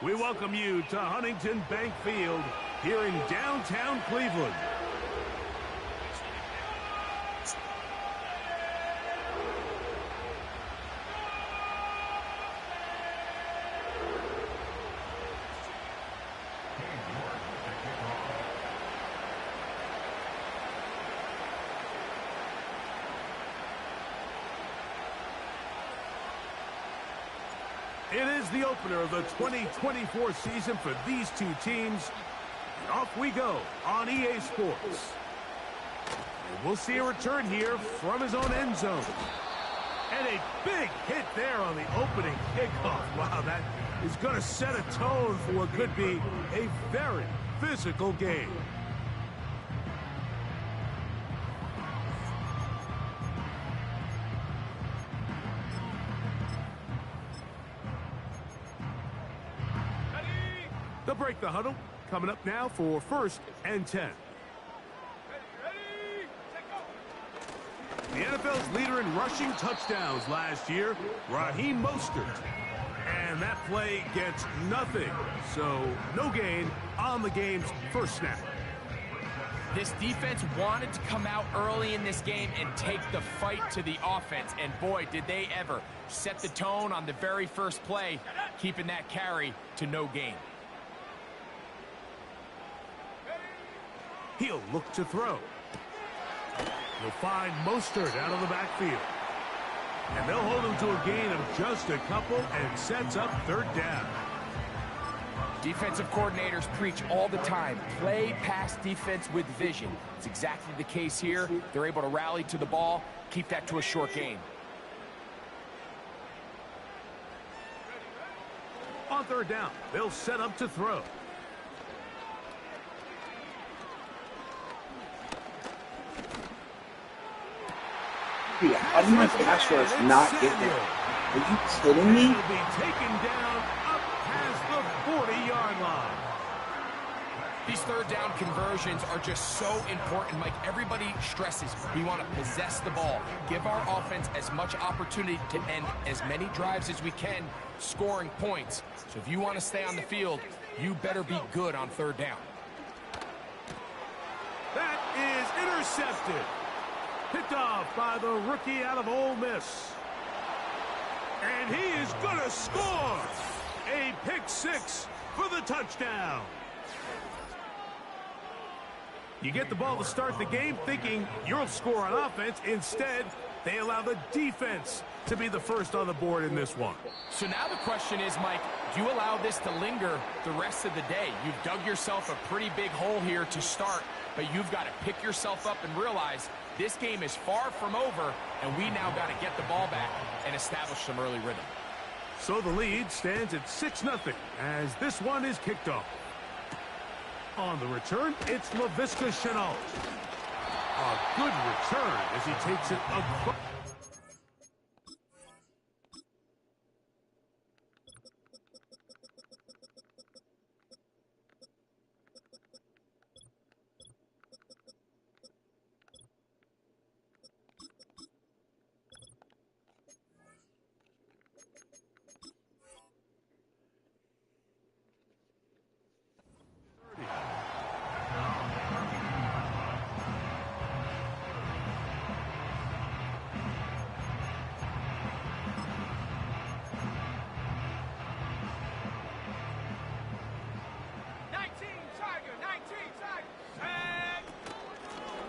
We welcome you to Huntington Bank Field here in downtown Cleveland. It is the opener of the 2024 season for these two teams. And off we go on EA Sports. And we'll see a return here from his own end zone. And a big hit there on the opening kickoff. Wow, that is going to set a tone for what could be a very physical game. They'll break the huddle. Coming up now for 1st and 10. The NFL's leader in rushing touchdowns last year, Raheem Mostert. And that play gets nothing. So no gain on the game's first snap. This defense wanted to come out early in this game and take the fight to the offense. And boy, did they ever set the tone on the very first play, keeping that carry to no gain. He'll look to throw. He'll find Mostert out of the backfield. And they'll hold him to a gain of just a couple and sets up 3rd down. Defensive coordinators preach all the time, play pass defense with vision. It's exactly the case here. They're able to rally to the ball, keep that to a short gain. On 3rd down, they'll set up to throw. Dude, how did my pass rush not get there? Are you kidding me? He'll be taken down up past the 40-yard line. These 3rd down conversions are just so important, Mike. Everybody stresses we want to possess the ball, give our offense as much opportunity to end as many drives as we can, scoring points. So if you want to stay on the field, you better be good on 3rd down. That is intercepted. Picked off by the rookie out of Ole Miss. And he is going to score. A pick-6 for the touchdown. You get the ball to start the game thinking you'll score on offense. Instead, they allow the defense to be the first on the board in this one. So now the question is, Mike, do you allow this to linger the rest of the day? You've dug yourself a pretty big hole here to start, but you've got to pick yourself up and realize this game is far from over, and we now got to get the ball back and establish some early rhythm. So the lead stands at 6-0 as this one is kicked off. On the return, it's Laviska Shenault. A good return as he takes it across.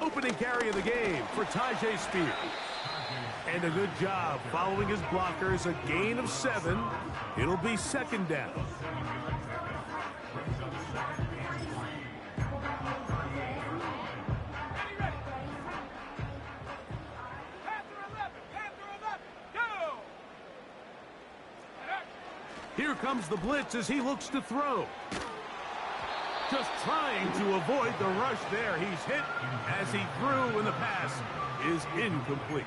Opening carry of the game for Tyjae Spears. And a good job following his blockers, a gain of 7. It'll be 2nd down. Here comes the blitz as he looks to throw. Just trying to avoid the rush there. He's hit as he threw when the pass is incomplete.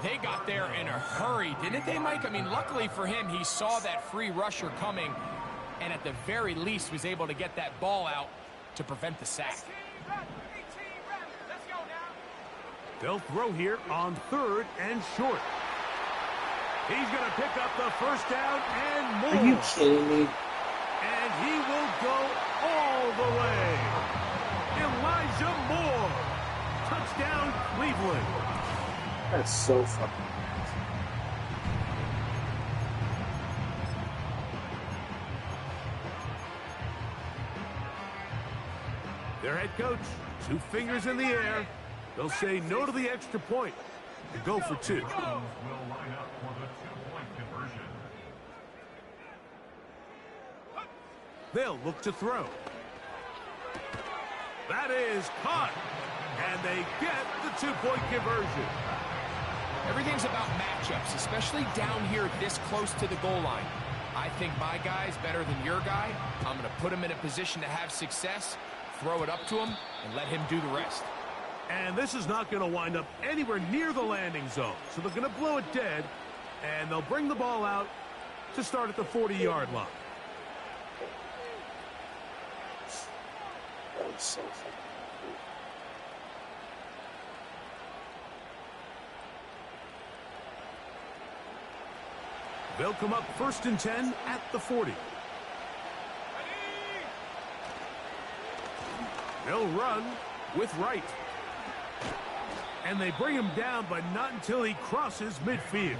They got there in a hurry, didn't they, Mike? I mean, luckily for him, he saw that free rusher coming and at the very least was able to get that ball out to prevent the sack. They'll throw here on 3rd and short. He's going to pick up the first down and more. Are you kidding me? And he will go all the way. Elijah Moore. Touchdown, Cleveland. That's so fucking. Their head coach, 2 fingers in the air. They'll say no to the extra point and go for 2. They'll look to throw. That is caught. And they get the 2-point conversion. Everything's about matchups, especially down here this close to the goal line. I think my guy's better than your guy. I'm going to put him in a position to have success, throw it up to him, and let him do the rest. And this is not going to wind up anywhere near the landing zone. So they're going to blow it dead, and they'll bring the ball out to start at the 40-yard line. That was so fucking. They'll come up 1st and 10 at the 40. They'll run with Wright. And they bring him down, but not until he crosses midfield.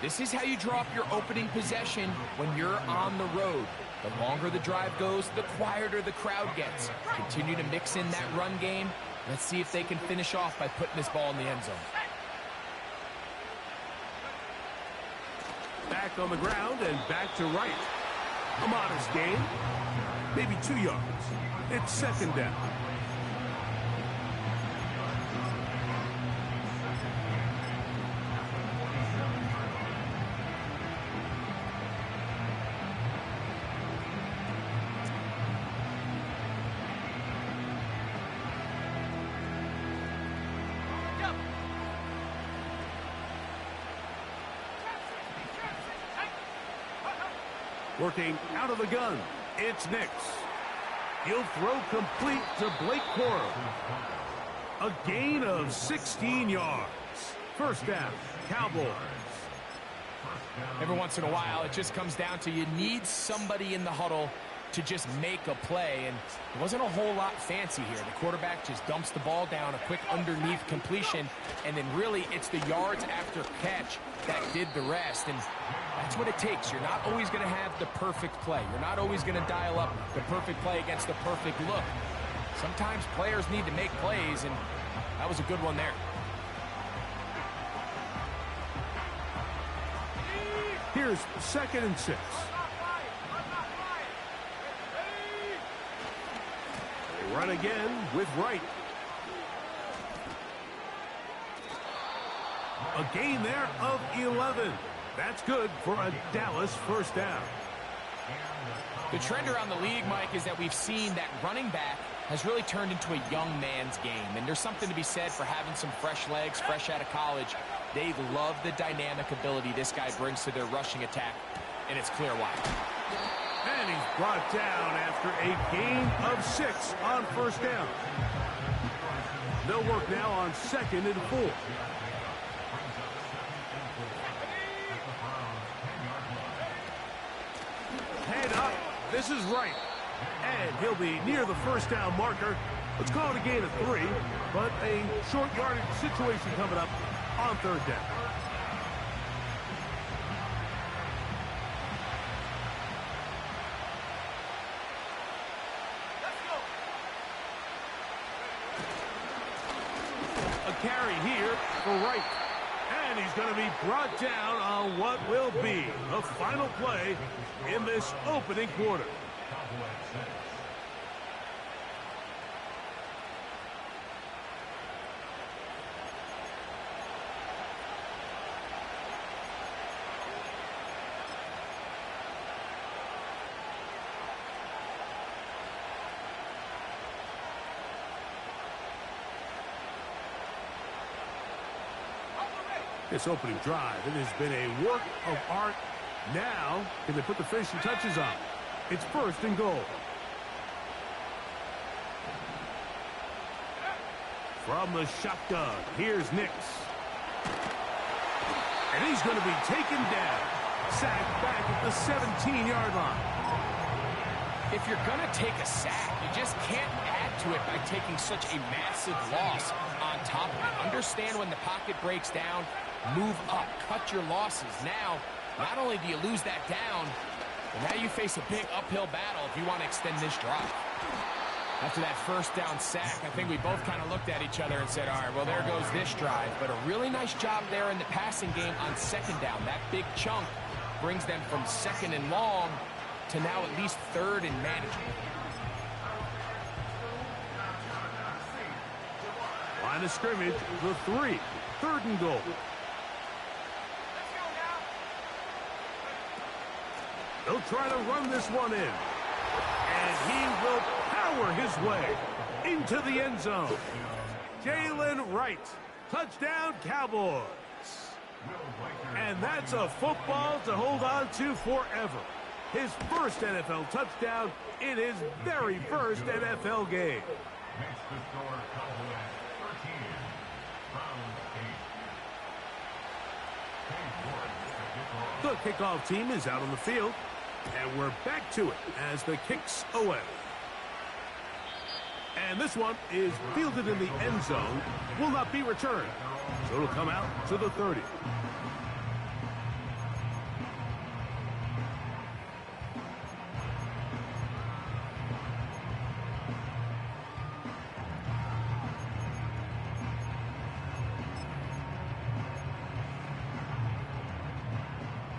This is how you draw up your opening possession when you're on the road. The longer the drive goes, the quieter the crowd gets. Continue to mix in that run game. Let's see if they can finish off by putting this ball in the end zone. Back on the ground and back to Wright. A modest gain. Maybe 2 yards. It's 2nd down. Working out of the gun, it's Nix. He'll throw complete to Blake Corum. A gain of 16 yards. 1st down, Cowboys. Every once in a while, it just comes down to you need somebody in the huddle to just make a play, and it wasn't a whole lot fancy here. The quarterback just dumps the ball down, a quick underneath completion, and then really it's the yards after catch that did the rest, and that's what it takes. You're not always going to have the perfect play. You're not always going to dial up the perfect play against the perfect look. Sometimes players need to make plays, and that was a good one there. Here's 2nd and 6. They run again with Wright. A gain there of 11. That's good for a Dallas 1st down. The trend around the league, Mike, is that we've seen that running back has really turned into a young man's game. And there's something to be said for having some fresh legs, fresh out of college. They love the dynamic ability this guy brings to their rushing attack, and it's clear why. And he's brought down after a gain of 6 on 1st down. They'll work now on 2nd and 4. Head up. This is Wright. And he'll be near the 1st down marker. Let's call it a gain of 3, but a short yardage situation coming up on 3rd down. A carry here for Wright. And he's going to be brought down on what will be the final play in this opening quarter. This opening drive, it has been a work of art. Now, can they put the finishing touches on? It's 1st and goal. From the shotgun, here's Nix. And he's going to be taken down. Sacked back at the 17-yard line. If you're going to take a sack, you just can't add to it by taking such a massive loss on top of it. Understand when the pocket breaks down, move up, cut your losses. Now, not only do you lose that down, but now you face a big uphill battle if you want to extend this drive. After that first down sack, I think we both kind of looked at each other and said, all right, well, there goes this drive. But a really nice job there in the passing game on second down. That big chunk brings them from second and long to now at least third and manageable. Line of scrimmage, the 3. Third and goal. He'll try to run this one in. And he will power his way into the end zone. Gr8, touchdown Cowboys. And that's a football to hold on to forever. His first NFL touchdown in his very first NFL game. The kickoff team is out on the field, and we're back to it as the kick's away. And this one is fielded in the end zone, will not be returned, so it'll come out to the 30.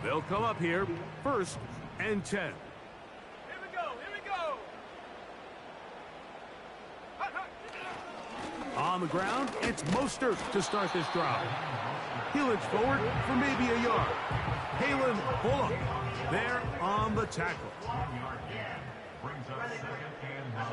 They'll come up here, 1st and 10. Here we go, here we go. On the ground, it's Mostert to start this drive. He'll inch forward for maybe a yard. Halen Bullock there on the tackle. Brings up 2nd and 9.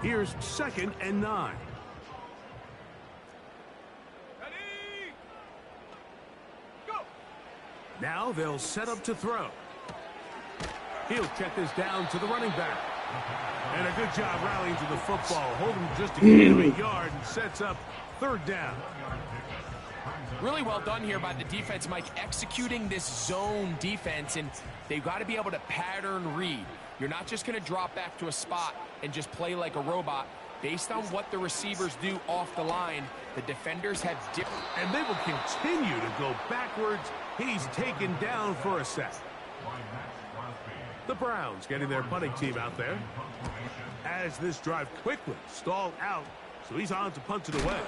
Here's 2nd and 9. Ready? Go! Now they'll set up to throw. He'll check this down to the running back. And a good job rallying to the football. Holding just a yard and sets up 3rd down. Really well done here by the defense, Mike, executing this zone defense, and they've got to be able to pattern read. You're not just going to drop back to a spot and just play like a robot. Based on what the receivers do off the line, the defenders have different. And they will continue to go backwards. He's taken down for a sack. The Browns getting their punting team out there. As this drive quickly stalled out, so he's on to punt it away.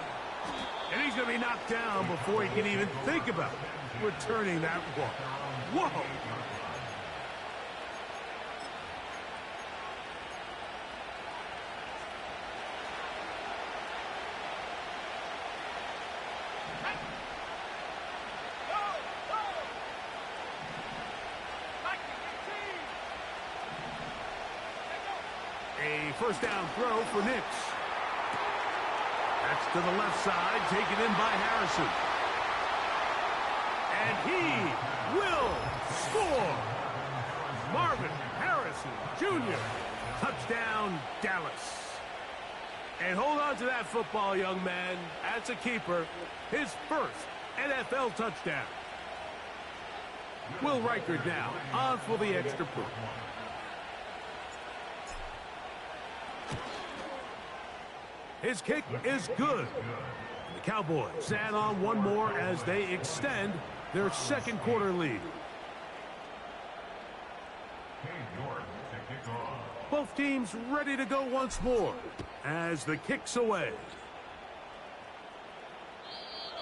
And he's going to be knocked down before he can even think about returning that one. Whoa! A first down throw for Nix. That's to the left side, taken in by Harrison. And he will score. Marvin Harrison Jr. Touchdown, Dallas. And hold on to that football, young man. That's a keeper. His first NFL touchdown. Will Reichard now on for the extra point. His kick is good. The Cowboys add on one more as they extend their 2nd quarter lead. Both teams ready to go once more as the kick's away.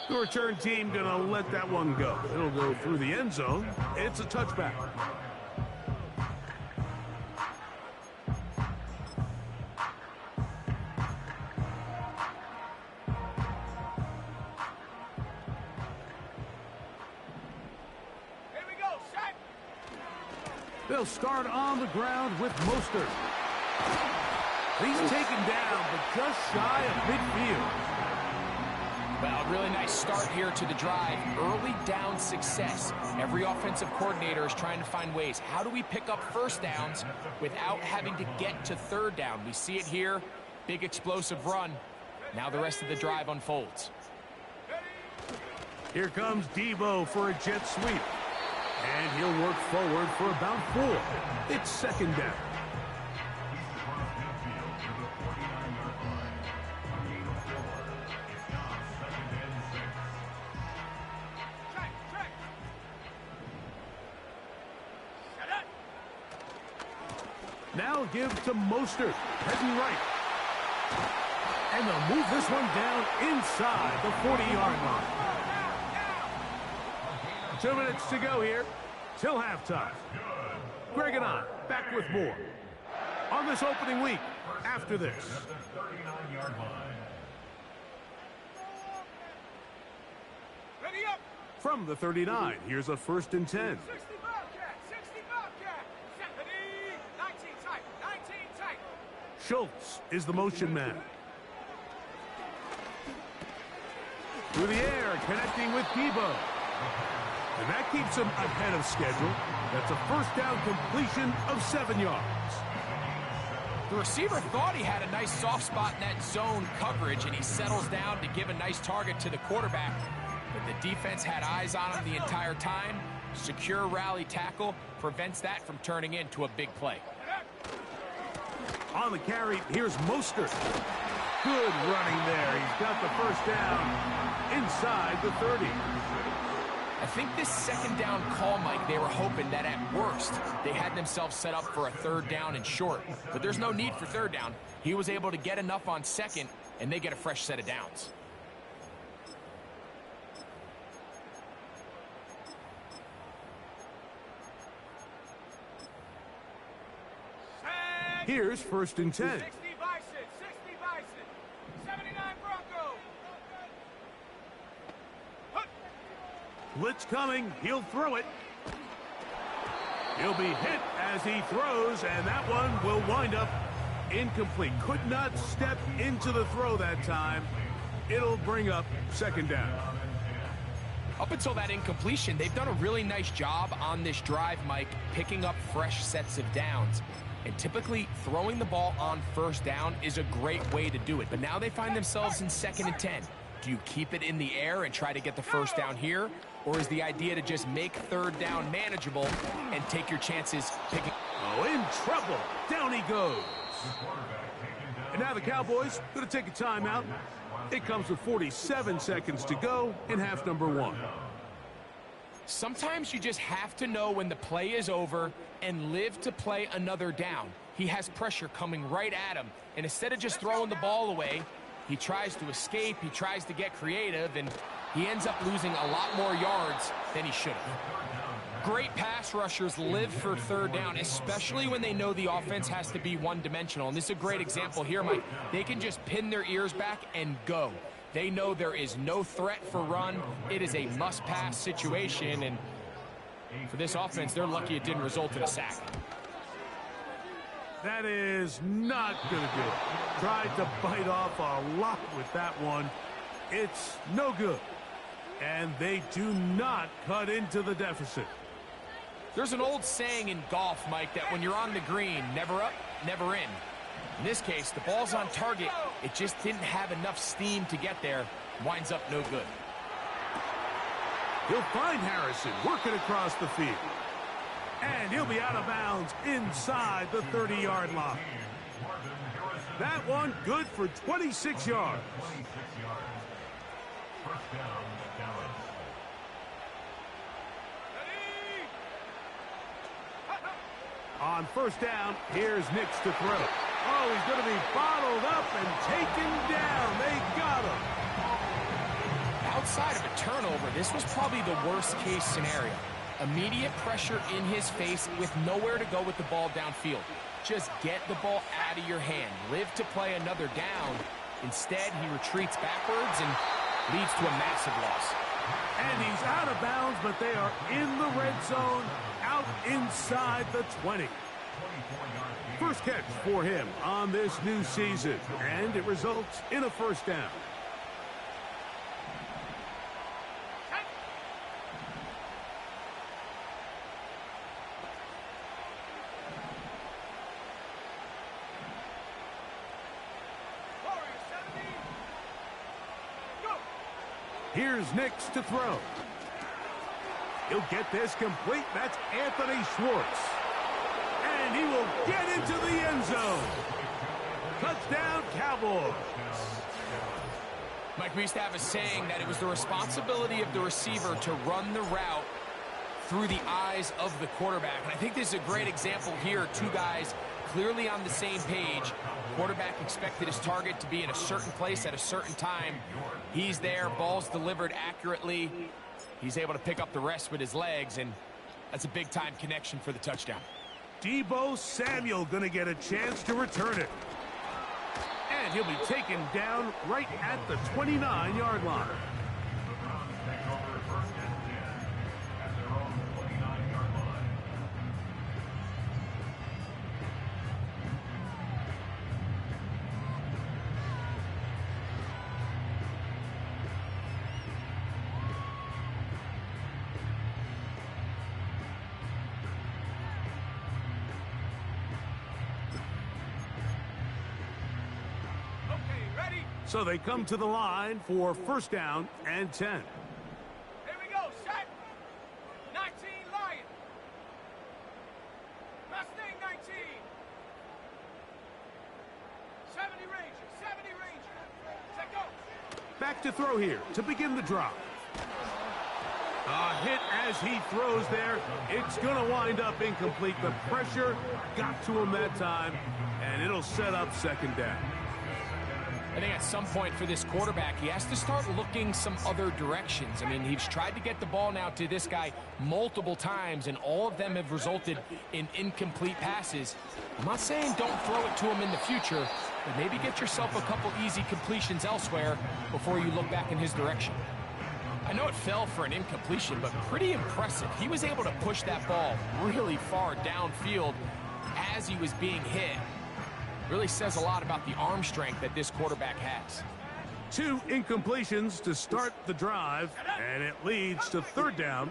The return team gonna let that one go. It'll go through the end zone. It's a touchback. They'll start on the ground with Mostert. He's taken down, but just shy of midfield. Well, really nice start here to the drive. Early down success. Every offensive coordinator is trying to find ways. How do we pick up first downs without having to get to third down? We see it here. Big explosive run. Now the rest of the drive unfolds. Here comes Debo for a jet sweep. And he'll work forward for about 4. It's second down. Now give to Mostert, heading right. And they'll move this one down inside the 40-yard line. 2 minutes to go here till halftime. Gr8 back with more on this opening week after this. Ready up. From the 39, here's a 1st and 10. 60 Bobcat. 60 Bobcat. Ready. 19 tight. 19 tight. Schultz is the motion man. Through the air, connecting with Debo. And that keeps him ahead of schedule. That's a first down completion of 7 yards. The receiver thought he had a nice soft spot in that zone coverage, and he settles down to give a nice target to the quarterback. But the defense had eyes on him the entire time. Secure rally tackle prevents that from turning into a big play. On the carry, here's Mostert. Good running there. He's got the first down inside the 30. I think this second down call, Mike, they were hoping that at worst they had themselves set up for a third down and short. But there's no need for third down. He was able to get enough on second, and they get a fresh set of downs. Here's 1st and 10. 60 Bison. 60 Bison. 79 Bronco. Blitz coming. He'll throw it. He'll be hit as he throws, and that one will wind up incomplete. Could not step into the throw that time. It'll bring up second down. Up until that incompletion, they've done a really nice job on this drive, Mike, picking up fresh sets of downs. And typically, throwing the ball on first down is a great way to do it. But now they find themselves in 2nd and 10. Do you keep it in the air and try to get the first down here? Or is the idea to just make third down manageable and take your chances picking? Oh, in trouble. Down he goes. And now the Cowboys going to take a timeout. It comes with 47 seconds to go in half number 1. Sometimes you just have to know when the play is over and live to play another down. He has pressure coming right at him, and instead of just throwing the ball away, he tries to escape, he tries to get creative, and he ends up losing a lot more yards than he should have. Great pass rushers live for third down, especially when they know the offense has to be one-dimensional. And this is a great example here, Mike. They can just pin their ears back and go. They know there is no threat for run. It is a must-pass situation, and for this offense, they're lucky it didn't result in a sack. That is not going to do it. Tried to bite off a lot with that one. It's no good. And they do not cut into the deficit. There's an old saying in golf, Mike, that when you're on the green, never up, never in. In this case, the ball's on target. It just didn't have enough steam to get there. Winds up no good. He'll find Harrison working across the field. And he'll be out of bounds inside the 30-yard line. That one good for 26 yards. On first down, here's Nix to throw. Oh, he's going to be bottled up and taken down. They got him. Outside of a turnover, this was probably the worst-case scenario. Immediate pressure in his face with nowhere to go with the ball downfield. Just get the ball out of your hand. Live to play another down. Instead, he retreats backwards and leads to a massive loss. And he's out of bounds, but they are in the red zone, out inside the 20. First catch for him on this new season, and it results in a first down. Here's Nix to throw. He'll get this complete. That's Anthony Schwartz. And he will get into the end zone. Touchdown, Cowboys. Mike, we used to have a saying that it was the responsibility of the receiver to run the route through the eyes of the quarterback. And I think this is a great example here. Two guys clearly on the same page. Quarterback expected his target to be in a certain place at a certain time. He's there, ball's delivered accurately. He's able to pick up the rest with his legs, and that's a big-time connection for the touchdown. Deebo Samuel going to get a chance to return it. And he'll be taken down right at the 29-yard line. So they come to the line for first down and 10. Here we go, set. 19, Lion. Mustang 19. 70 Ranger, 70 Ranger. Set, go. Back to throw here to begin the drive. A hit as he throws there. It's going to wind up incomplete. The pressure got to him that time, and it'll set up second down. I think at some point for this quarterback, he has to start looking some other directions. I mean, he's tried to get the ball now to this guy multiple times, and all of them have resulted in incomplete passes. I'm not saying don't throw it to him in the future, but maybe get yourself a couple easy completions elsewhere before you look back in his direction. I know it fell for an incompletion, but pretty impressive. He was able to push that ball really far downfield as he was being hit. Really says a lot about the arm strength that this quarterback has. 2 incompletions to start the drive, and it leads to third down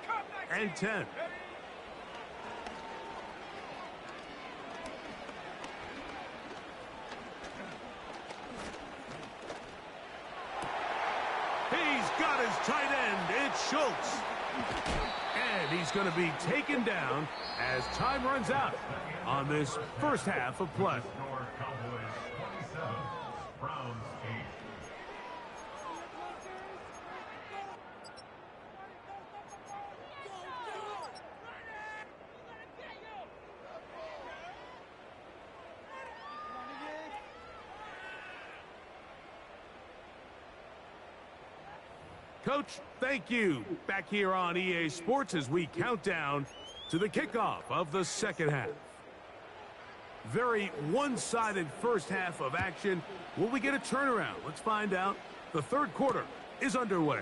and 10. He's got his tight end. It's Schultz. And he's going to be taken down as time runs out on this first half of play. Coach, thank you. Back here on EA Sports as we count down to the kickoff of the second half. Very one-sided first half of action. Will we get a turnaround? Let's find out. The third quarter is underway.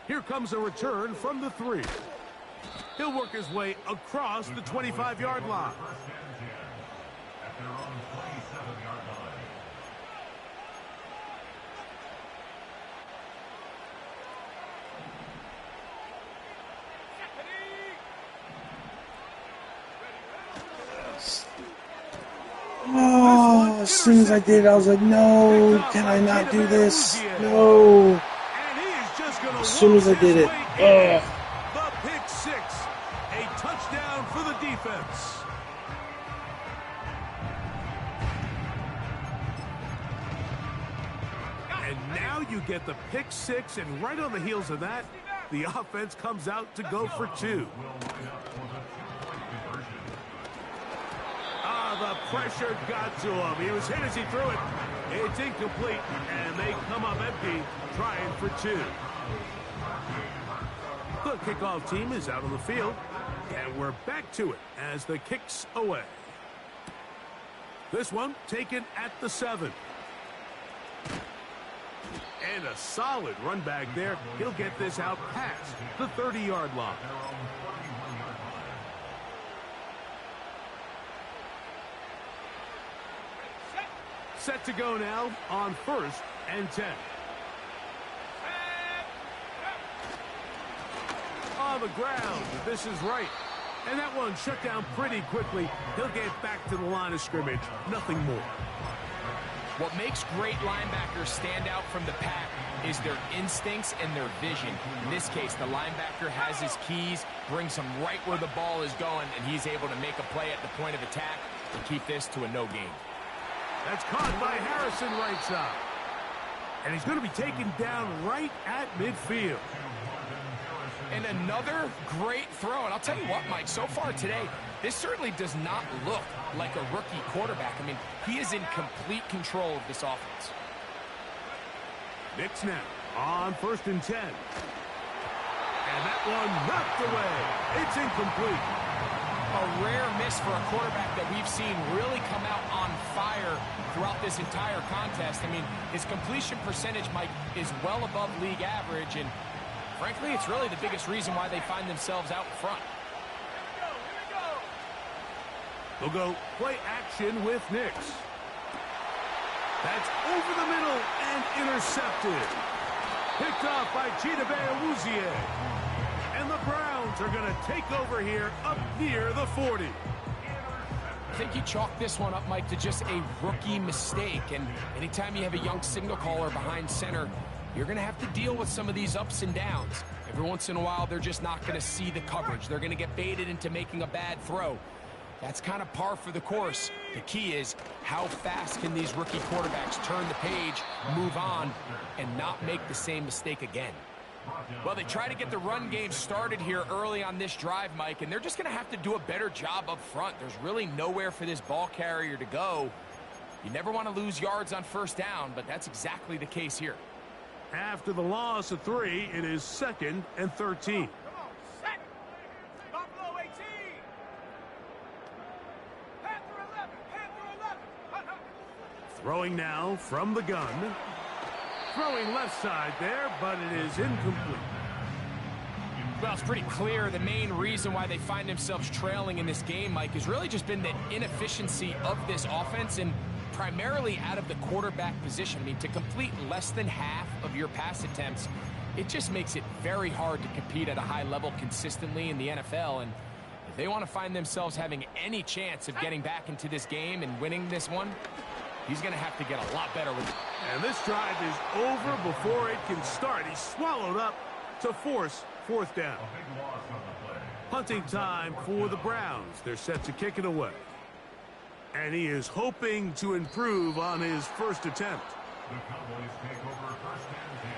Here comes a return from the 3. He'll work his way across the 25-yard line. Oh, as soon as I did it, I was like, no, can I not do this? No. As soon as I did it. The pick 6. A touchdown for the defense. And now you get the pick 6, and right on the heels of that, the offense comes out to go for 2. The pressure got to him. He was hit as he threw it. It's incomplete, and they come up empty, trying for 2. The kickoff team is out on the field, and we're back to it as the kick's away. This one taken at the 7. And a solid run back there. He'll get this out past the 30-yard line. Set to go now on first and 10. On the ground, this is right. And that one shut down pretty quickly. He'll get back to the line of scrimmage. Nothing more. What makes great linebackers stand out from the pack is their instincts and their vision. In this case, the linebacker has his keys, brings him right where the ball is going, and he's able to make a play at the point of attack and keep this to a no gain. That's caught by Harrison right side. And he's going to be taken down right at midfield. And another great throw. And I'll tell you what, Mike, so far today, this certainly does not look like a rookie quarterback. I mean, he is in complete control of this offense. Nix now on 1st and 10. And that one knocked away. It's incomplete. A rare miss for a quarterback that we've seen really come out on fire throughout this entire contest. I mean, his completion percentage, Mike, is well above league average, and frankly, it's really the biggest reason why they find themselves out front. They'll go play action with Nix. That's over the middle and intercepted. Picked off by Gr8. And the Browns are going to take over here up near the 40. I think you chalk this one up, Mike, to just a rookie mistake. And anytime you have a young signal caller behind center, you're going to have to deal with some of these ups and downs. Every once in a while, they're just not going to see the coverage. They're going to get baited into making a bad throw. That's kind of par for the course. The key is how fast can these rookie quarterbacks turn the page, move on, and not make the same mistake again. Well, they try to get the run game started here early on this drive, Mike, and they're just going to have to do a better job up front. There's really nowhere for this ball carrier to go. You never want to lose yards on 1st down, but that's exactly the case here. After the loss of 3, it is 2nd and 13. Come on, set. Buffalo 18. Panther 11. Panther 11. Throwing now from the gun. Throwing left side there, but it is incomplete. Well, it's pretty clear the main reason why they find themselves trailing in this game, Mike, has really just been the inefficiency of this offense and primarily out of the quarterback position. I mean, to complete less than half of your pass attempts, it just makes it very hard to compete at a high level consistently in the NFL. And if they want to find themselves having any chance of getting back into this game and winning this one, he's going to have to get a lot better with it. And this drive is over before it can start. He's swallowed up to force 4th down. Punting time for the Browns. They're set to kick it away. And he is hoping to improve on his first attempt. The Cowboys take over 1st and 10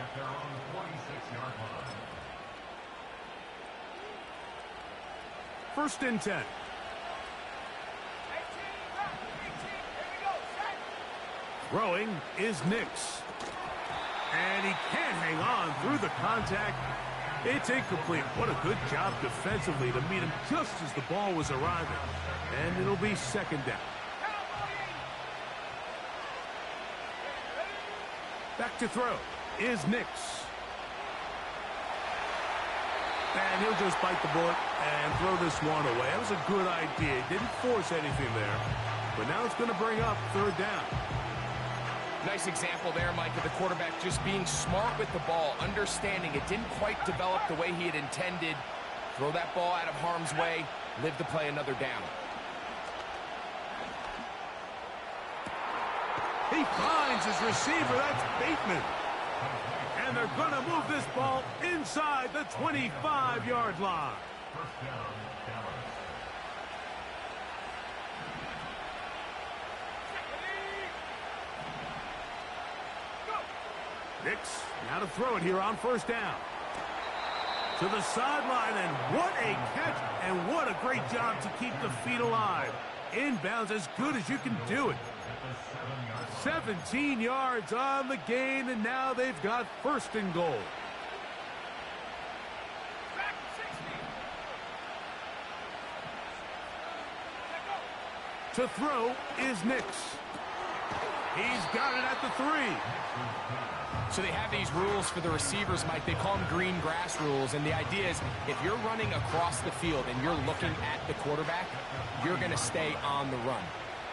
at their own 46-yard line. 1st and 10. 18. Here we go. Set. Throwing is Nix. And he can't hang on through the contact. It's incomplete. What a good job defensively to meet him just as the ball was arriving. And it'll be 2nd down. Back to throw is Nix. And he'll just bite the bullet and throw this one away. That was a good idea. He didn't force anything there. But now it's going to bring up 3rd down. Nice example there, Mike, of the quarterback just being smart with the ball, understanding it didn't quite develop the way he had intended. Throw that ball out of harm's way, live to play another down. He finds his receiver. That's Bateman. And they're going to move this ball inside the 25-yard line. 1st down, Dallas. Nix now to throw it here on 1st down. To the sideline, and what a catch, and what a great job to keep the feet alive. Inbounds as good as you can do it. 17 yards on the gain, and now they've got 1st and goal. Back 60. To throw is Nix. He's got it at the 3. So they have these rules for the receivers, Mike. They call them green grass rules. And the idea is if you're running across the field and you're looking at the quarterback, you're going to stay on the run.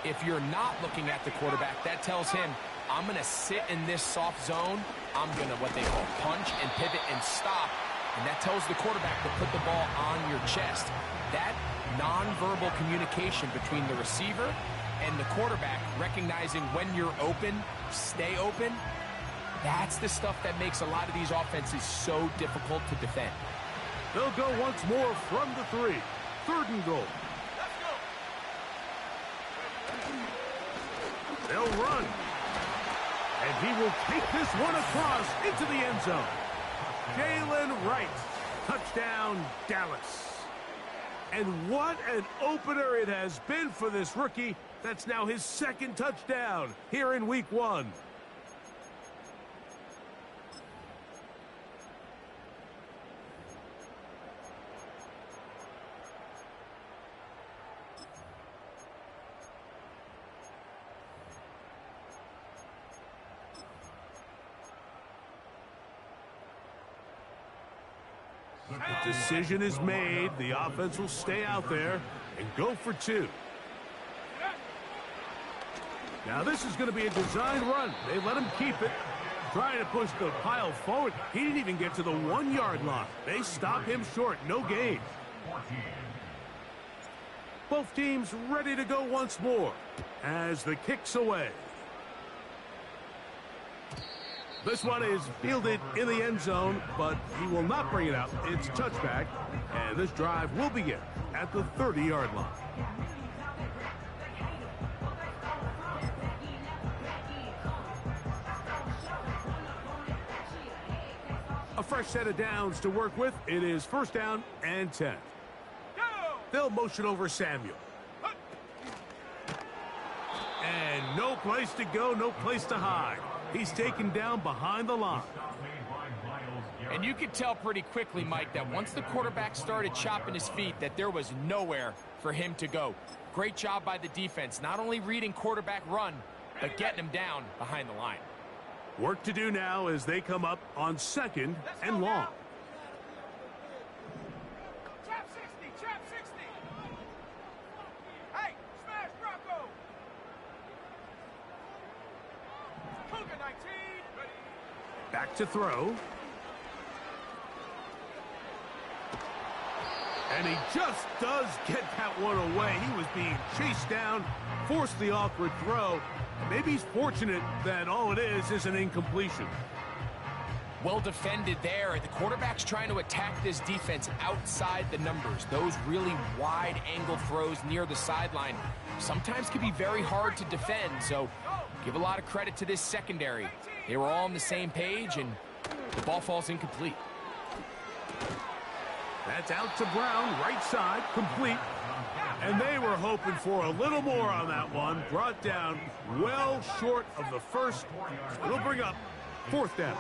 If you're not looking at the quarterback, that tells him, I'm going to sit in this soft zone. I'm going to what they call punch and pivot and stop. And that tells the quarterback to put the ball on your chest. That nonverbal communication between the receiver And the quarterback recognizing when you're open, stay open, that's the stuff that makes a lot of these offenses so difficult to defend. They'll go once more from the 3. 3rd and goal. They'll run. And he will take this one across into the end zone. Gr8. Touchdown, Dallas. And what an opener it has been for this rookie. That's now his 2nd touchdown here in week 1. The decision is made. The offense will stay out there and go for 2. Now this is going to be a design run. They let him keep it. Trying to push the pile forward. He didn't even get to the 1-yard line. They stop him short. No gain. Both teams ready to go once more as the kick's away. This one is fielded in the end zone, but he will not bring it out. It's touchback, and this drive will begin at the 30-yard line. A fresh set of downs to work with. It is 1st down and 10. They'll motion over Samuel. And no place to go, no place to hide. He's taken down behind the line. And you could tell pretty quickly, Mike, that once the quarterback started chopping his feet, that there was nowhere for him to go. Great job by the defense, not only reading quarterback run, but getting him down behind the line. Work to do now as they come up on 2nd and long. Trap 60, trap 60. Hey, smash Bronco. Cougar 19. Ready. Back to throw. And he just does get that one away. He was being chased down, forced the awkward throw. Maybe he's fortunate that all it is an incompletion. Well defended there. The quarterback's trying to attack this defense outside the numbers. Those really wide angle throws near the sideline sometimes can be very hard to defend. So give a lot of credit to this secondary. They were all on the same page, and the ball falls incomplete. That's out to Brown, right side, complete. And they were hoping for a little more on that one. Brought down well short of the first. It'll bring up 4th down.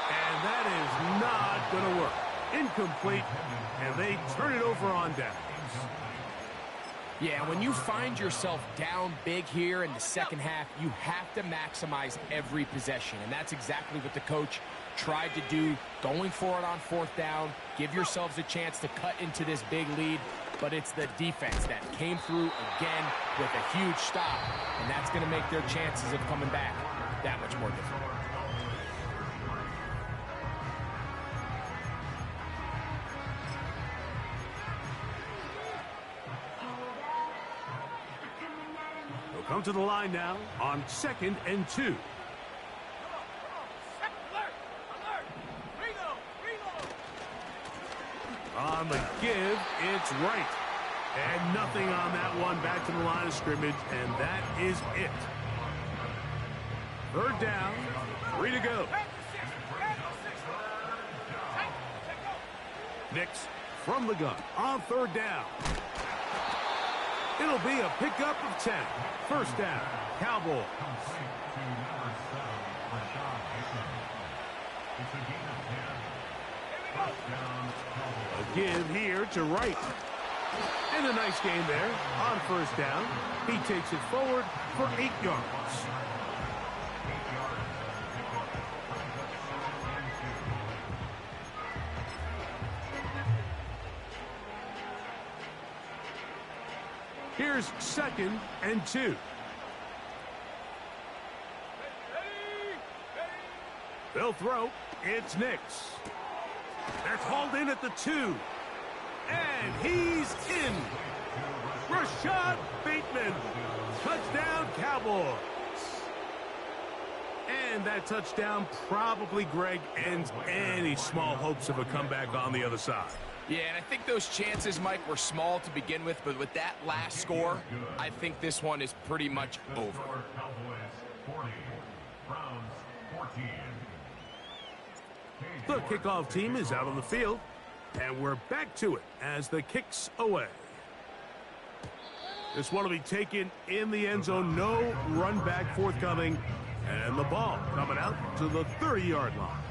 And that is not going to work. Incomplete, and they turn it over on downs. Yeah, when you find yourself down big here in the 2nd half, you have to maximize every possession, and that's exactly what the coach tried to do, going for it on 4th down. Give yourselves a chance to cut into this big lead, but it's the defense that came through again with a huge stop, and that's going to make their chances of coming back that much more difficult. Come to the line now on 2nd and 2. Alert! Alert! Reload! On the give, it's right. And nothing on that one. Back to the line of scrimmage, and that is it. 3rd down, 3 to go. Nix from the gun on 3rd down. It'll be a pickup of 10. 1st down, Cowboys. A give here to Wright. And a nice game there on 1st down. He takes it forward for 8 yards. Here's 2nd and 2. They'll throw. It's Nix. They're called in at the 2. And he's in. Rashad Bateman. Touchdown, Cowboys. And that touchdown probably, Greg, ends any small hopes of a comeback on the other side. Yeah, and I think those chances, Mike, were small to begin with, but with that last score, I think this one is pretty much over. Cowboys 40, Browns 14. The kickoff team is out on the field, and we're back to it as the kick's away. This one will be taken in the end zone. No run back forthcoming, and the ball coming out to the 30-yard line.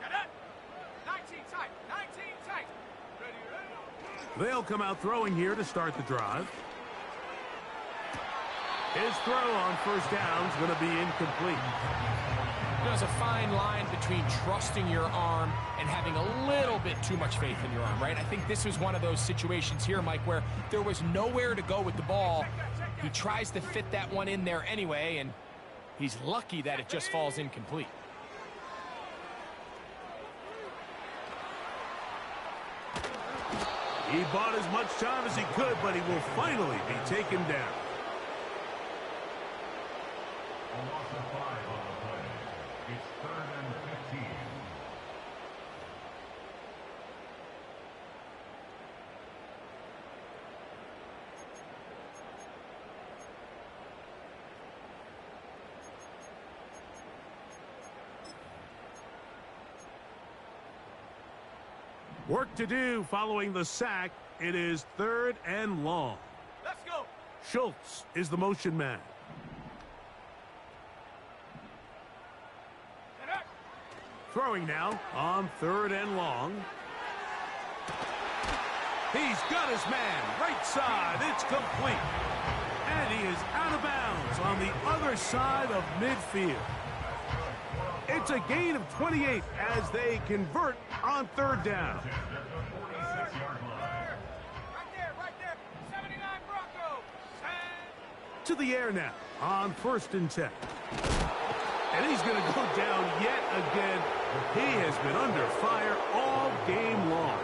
Shut up. 19 tight. 19 tight. Ready. They'll come out throwing here to start the drive. His throw on first down is going to be incomplete. There's a fine line between trusting your arm and having a little bit too much faith in your arm, right? I think this was one of those situations here, Mike, where there was nowhere to go with the ball. He tries to fit that one in there anyway, and he's lucky that it just falls incomplete. He bought as much time as he could, but he will finally be taken down. A loss of 5 on the play. It's 3rd and 15. Work to do following the sack. It is 3rd and long. Let's go. Schultz is the motion man. Get up. Throwing now on 3rd and long. He's got his man. Right side. It's complete. And he is out of bounds on the other side of midfield. It's a gain of 28 as they convert on 3rd down. Right there. 79 Broncos. To the air now on 1st and 10. And he's going to go down yet again. He has been under fire all game long.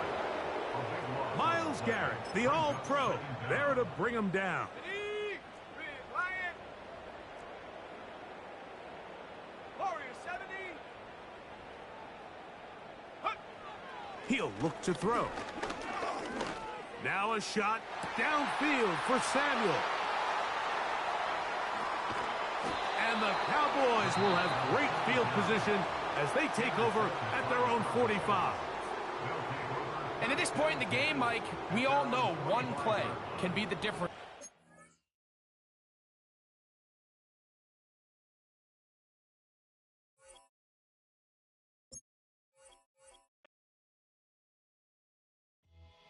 Myles Garrett, the All-Pro, there to bring him down. Big Lion. Warrior 70. Hut. He'll look to throw. Now a shot downfield for Samuel. And the Cowboys will have great field position as they take over at their own 45. And at this point in the game, Mike, we all know one play can be the difference.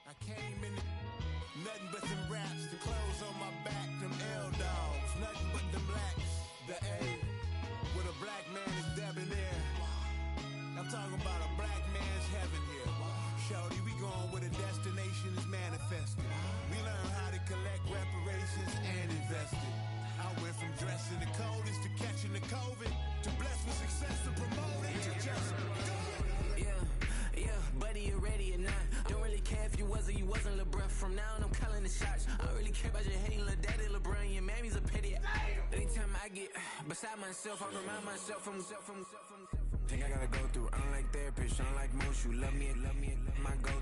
I came in nothing but them raps, the clothes on my back, them L-dogs, nothing but them blacks, the A, with a black man is debonair. I'm talking about a black man's heaven here. Shorty, we going where the destination is manifested. We learn how to collect reparations and invest it. I went from dressing the coldest to catching the COVID, to blessed with success to promote it, to just do it. Yeah, buddy, you ready or not? Don't really care if you was or you wasn't LeBron. From now on, I'm calling the shots. I don't really care about your hating little daddy LeBron. Your mammy's a pity. Anytime I get beside myself, I remind myself from. Think I gotta go through. Unlike therapist, unlike most, you love me, my go.